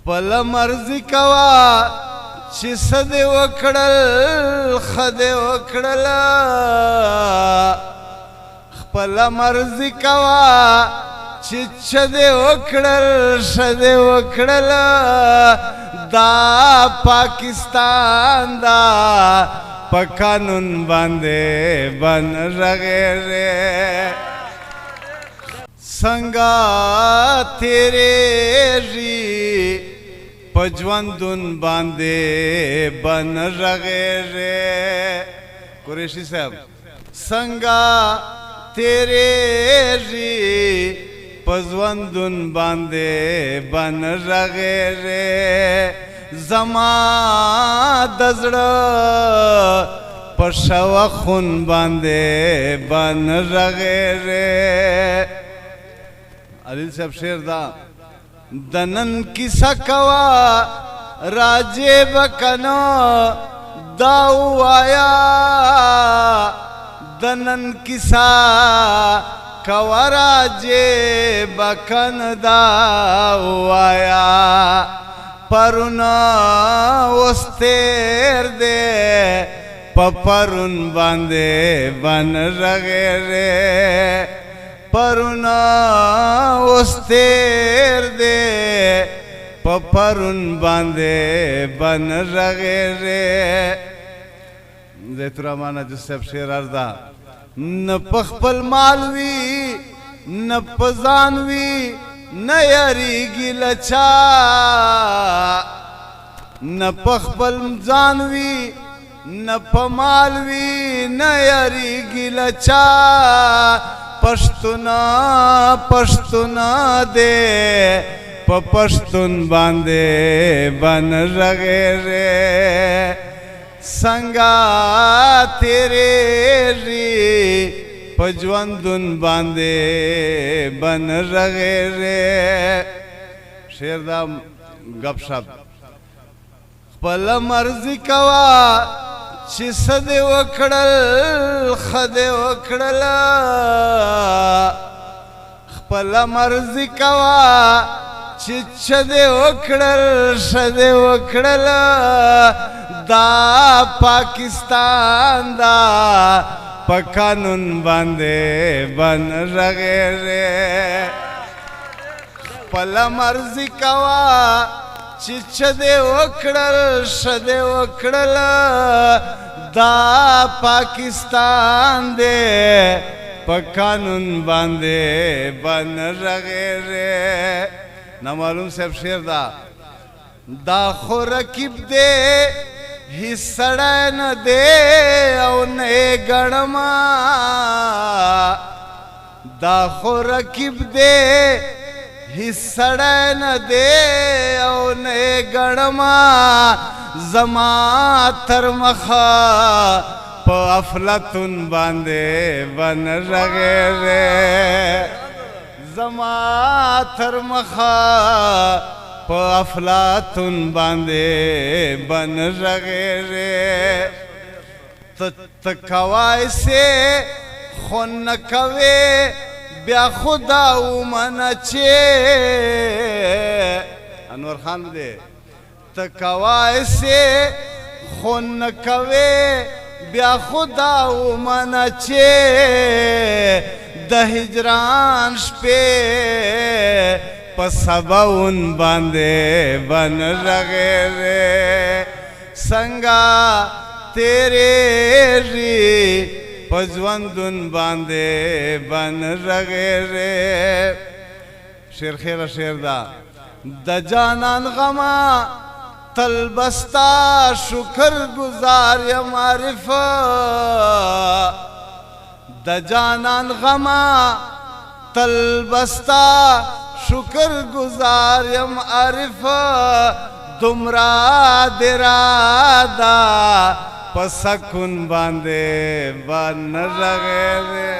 خپل مرضی کوا چې څه دې وکړل ښه دې وکړل خپل مرضی کوا چې څه دې وکړل ښه دې وکړل دا پاکستان دا په قانون باندې بن رغېږي څنګه تیریږي په ژوندون باندې بن رغېږي قریشي صاحب څنګه تیریږي په ژوندون باندې بن رغېږي زما د زړه په شوخون باندې بن رغېږي علیل صاحب شعر دا دنن کیسه کوا راجې بکنو دا وایا دنن کیسه کوا راجې بکن دا وایا پرونا وستر دے پپرون باندے بن رغېږي پرونا وستر دے پپرون باندے بن رغېږي زیتو رحمان جو صاحب شعر اردا نه په خپل مال وي نه په ځان وي نه یریږي له چا نه په خپل ځان وي نه په مال وي نه یریږي له چا پښتون دې په پښتون باندې بن رغېږي څنګه تیریږي په ژوندون باندې بن رغېږي شعر دا گپ شپ خپل مرضی کوا چې څه دې وکړل ښه دې وکړل خپل مرضی کوا چې څه دې وکړل ښه دې وکړل دا پاکستان دا په قانون باندې بن رغېږي خپل مرضی کوا چې څه دې وکړل ښه دې وکړل دا پاکستان دې په قانون باندې بن رغېږي نامعلوم صاحب شعر دا خو رقیب دې هیڅ سړی نه دی او نه یې ګڼمه دا خو رقیب دی هیڅ سړی نه دی او نه یې ګڼمه زما تر مخه په افلاطون باندې بن رغېږي زما تر مخه په افلاطون باندې بن رغېږي ته کوای سې خو نه کوې بیا خدا ومنه چې انور خان دې ته کوای سې خو نه کوې بیا خدا ومنه چې د هجران شپې په سباون باندې بن رغېږي څنګه تیریږي په ژوندون باندې بن رغېږي شعر خیره شعر دا د جانان غمه تل بستا شکر گزار یم عارفه د جانان غمه تل بستا شکر گزار یم عارفه دمرا درادا په سکون باندې بن رغېږي